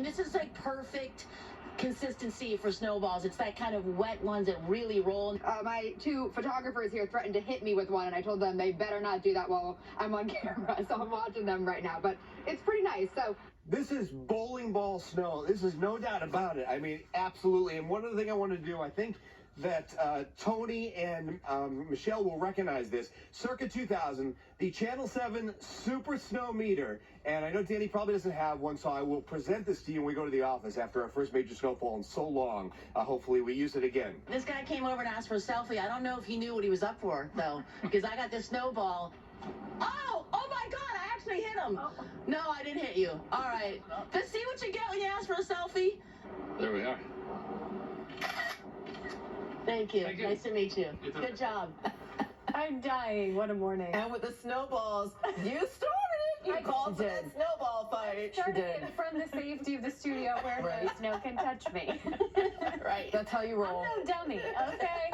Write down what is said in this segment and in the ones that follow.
and this is like perfect consistency for snowballs. It's that kind of wet ones that really roll. My two photographers here threatened to hit me with one, and I told them they better not do that while I'm on camera, so I'm watching them right now. But it's pretty nice. So this is bowling ball snow. This is no doubt about it. I mean, absolutely. And one other thing I want to do, I think that Tony and Michelle will recognize this. Circa 2000, the Channel 7 Super Snow Meter. And I know Danny probably doesn't have one, so I will present this to you when we go to the office after our first major snowfall in so long. Hopefully we use it again. This guy came over and asked for a selfie. I don't know if he knew what he was up for, though, because I got this snowball. Oh my God, I actually hit him. Oh. No, I didn't hit you. All right. Just see what you get when you ask for a selfie. There we are. Thank you. Nice to meet you. Good job. I'm dying. What a morning. And with the snowballs, you started it. You called for that snowball fight. Started it from the safety of the studio where no snow can touch me. Right. That's how you roll. I'm no dummy, okay?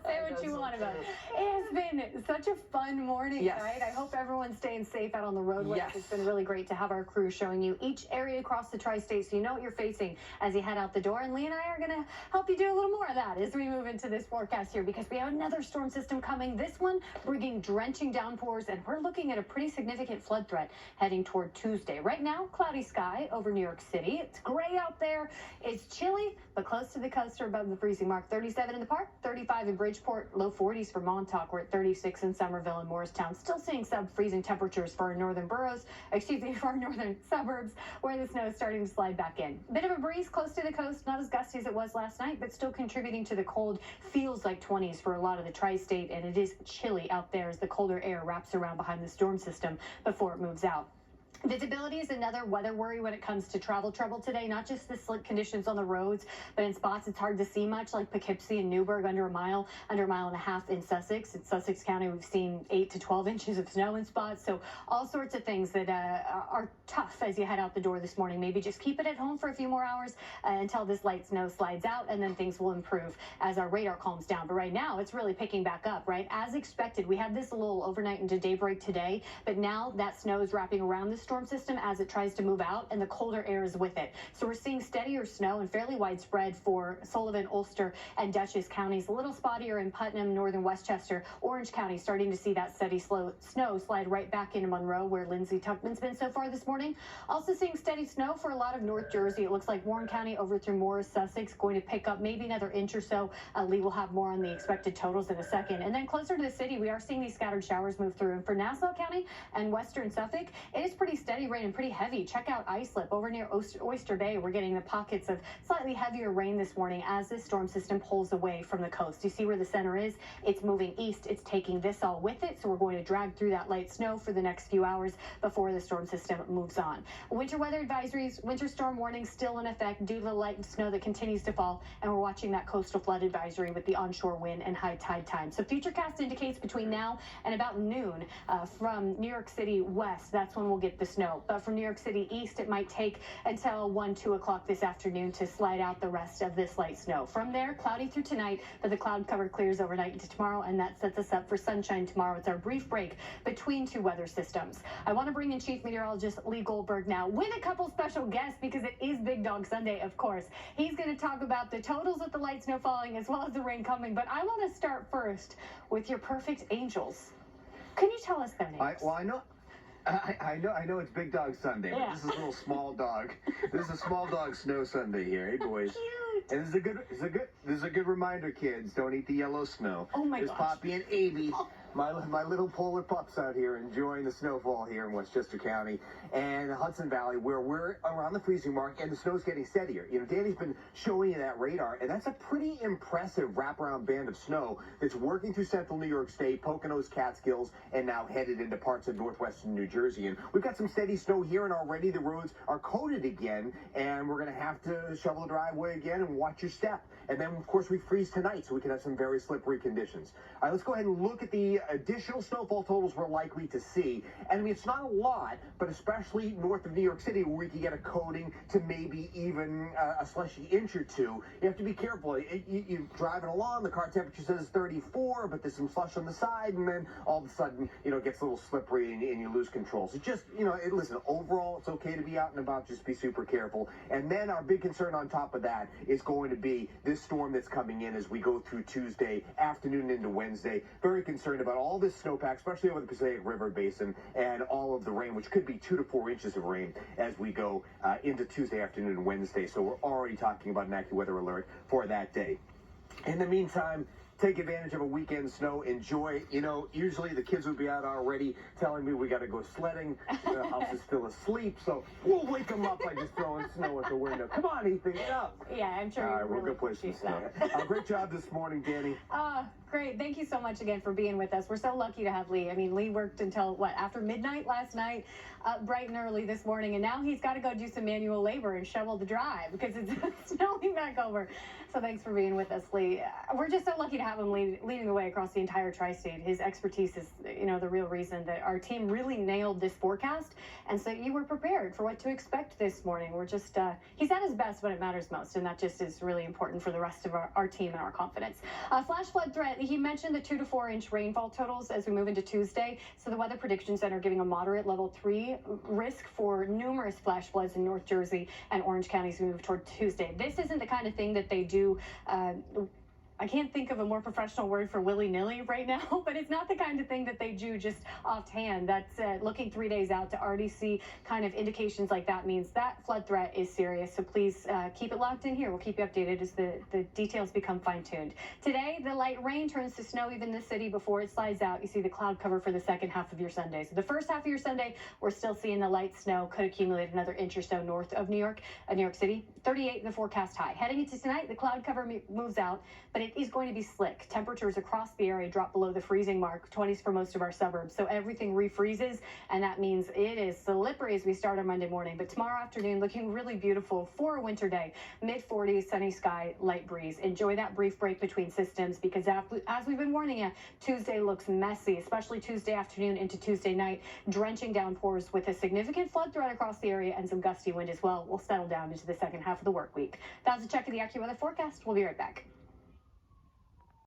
Say what you want about it. It has been such a fun morning, right? I hope everyone's staying safe out on the roadways. Yes. It's been really great to have our crew showing you each area across the tri-state so you know what you're facing as you head out the door. And Lee and I are going to help you do a little more of that as we move into this forecast here, because we have another storm system coming. This one bringing drenching downpours, and we're looking at a pretty significant flood threat heading toward Tuesday. Right now, cloudy sky over New York City. It's gray out there. It's chilly, but close to the coast or above the freezing mark. 37 in the park, 35 in Bridgeport, low 40s for Montauk. We're at 36 in Somerville and Morristown. Still seeing sub-freezing temperatures for our northern boroughs, for our northern suburbs, where the snow is starting to slide back in. Bit of a breeze close to the coast, not as gusty as it was last night, but still contributing to the cold. Feels like 20s for a lot of the tri-state, and it is chilly out there as the colder air wraps around behind the storm system before it moves out. Visibility is another weather worry when it comes to travel trouble today. Not just the slick conditions on the roads, but in spots it's hard to see much, like Poughkeepsie and Newburgh, under a mile and a half in Sussex. In Sussex County, we've seen 8 to 12 inches of snow in spots. So all sorts of things that are tough as you head out the door this morning. Maybe just keep it at home for a few more hours until this light snow slides out, and then things will improve as our radar calms down. But right now, it's really picking back up, right? As expected, we had this a little overnight into daybreak today, but now that snow is wrapping around the storm system as it tries to move out, and the colder air is with it. So we're seeing steadier snow and fairly widespread for Sullivan, Ulster, and Dutchess counties. A little spottier in Putnam, northern Westchester. Orange County starting to see that steady snow slide right back into Monroe, where Lindsay Tuckman's been so far this morning. Also seeing steady snow for a lot of North Jersey. It looks like Warren County over through Morris, Sussex, going to pick up maybe another inch or so. Lee will have more on the expected totals in a second. And then closer to the city, we are seeing these scattered showers move through. And for Nassau County and western Suffolk, it is pretty steady rain and pretty heavy. Check out Islip over near Oyster Bay. We're getting the pockets of slightly heavier rain this morning as this storm system pulls away from the coast. You see where the center is? It's moving east. It's taking this all with it. So we're going to drag through that light snow for the next few hours before the storm system moves on. Winter weather advisories, winter storm warnings still in effect due to the light snow that continues to fall. And we're watching that coastal flood advisory with the onshore wind and high tide time. So Futurecast indicates between now and about noon from New York City west, that's when we'll get the snow. But from New York City east, it might take until 1, 2 o'clock this afternoon to slide out the rest of this light snow. From there, cloudy through tonight, but the cloud cover clears overnight into tomorrow, and that sets us up for sunshine tomorrow. It's our brief break between two weather systems. I want to bring in Chief Meteorologist Lee Goldberg now with a couple special guests, because it is Big Dog Sunday, of course. He's going to talk about the totals with the light snow falling as well as the rain coming, but I want to start first with your perfect angels. Can you tell us their names? I know it's Big Dog Sunday, but this is a little small dog. This is a small dog snow Sunday here, hey boys. Cute. And this is a good reminder, kids. Don't eat the yellow snow. Oh my There's gosh. Poppy and Abby, my little polar pups out here enjoying the snowfall here in Westchester County and the Hudson Valley, where we're around the freezing mark and the snow's getting steadier. You know, Danny's been showing you that radar, and that's a pretty impressive wraparound band of snow that's working through central New York State, Poconos, Catskills, and now headed into parts of northwestern New Jersey. And we've got some steady snow here, and already the roads are coated again, and we're going to have to shovel the driveway again and watch your step. And then, of course, we freeze tonight, so we can have some very slippery conditions. All right, let's go ahead and look at the additional snowfall totals we're likely to see. And I mean, it's not a lot, but especially north of New York City, where we can get a coating to maybe even a slushy inch or two. You have to be careful. You're driving along, the car temperature says 34, but there's some slush on the side, and then all of a sudden, it gets a little slippery and you lose control. So just, listen, overall, it's okay to be out and about. Just be super careful. And then our big concern on top of that is going to be this storm that's coming in as we go through Tuesday afternoon into Wednesday. Very concerned about all this snowpack, especially over the Passaic River Basin, and all of the rain, which could be 2 to 4 inches of rain as we go into Tuesday afternoon and Wednesday. So we're already talking about an AccuWeather alert for that day. In the meantime, take advantage of a weekend snow. Enjoy. Usually the kids would be out already telling me we got to go sledding. The house is still asleep, so we'll wake them up by just throwing snow at the window. Come on, Ethan, get up. Yeah, I'm sure. All right, really we'll go play some snow. Great job this morning, Danny. Great. Thank you so much again for being with us. We're so lucky to have Lee. I mean, Lee worked until, after midnight last night, bright and early this morning, and now he's got to go do some manual labor and shovel the drive because it's snowing back over. So thanks for being with us, Lee. We're just so lucky to have him leading the way across the entire tri-state. His expertise is, the real reason that our team really nailed this forecast, and so you were prepared for what to expect this morning. We're just, he's at his best when it matters most, and that just is really important for the rest of our team and our confidence. Flash flood threat, he mentioned the 2 to 4 inch rainfall totals as we move into Tuesday. So the Weather Prediction Center giving a moderate level 3 risk for numerous flash floods in North Jersey and Orange counties as we move toward Tuesday. This isn't the kind of thing that they do. I can't think of a more professional word for willy-nilly right now, but it's not the kind of thing that they do just offhand. That's looking 3 days out to already see kind of indications like that means that flood threat is serious. So please keep it locked in here. We'll keep you updated as the details become fine-tuned. Today, the light rain turns to snow even in the city before it slides out. You see the cloud cover for the second half of your Sunday. So the first half of your Sunday, we're still seeing the light snow. Could accumulate another inch or so north of New York City. 38 in the forecast high. Heading into tonight, the cloud cover moves out, but it is going to be slick. Temperatures across the area drop below the freezing mark, 20s for most of our suburbs. So everything refreezes, and that means it is slippery as we start on Monday morning. But tomorrow afternoon, looking really beautiful for a winter day. Mid-40s, sunny sky, light breeze. Enjoy that brief break between systems because as we've been warning you, Tuesday looks messy, especially Tuesday afternoon into Tuesday night. Drenching downpours with a significant flood threat across the area and some gusty wind as well. We'll settle down into the second half of the work week. That's a check of the AccuWeather forecast. We'll be right back.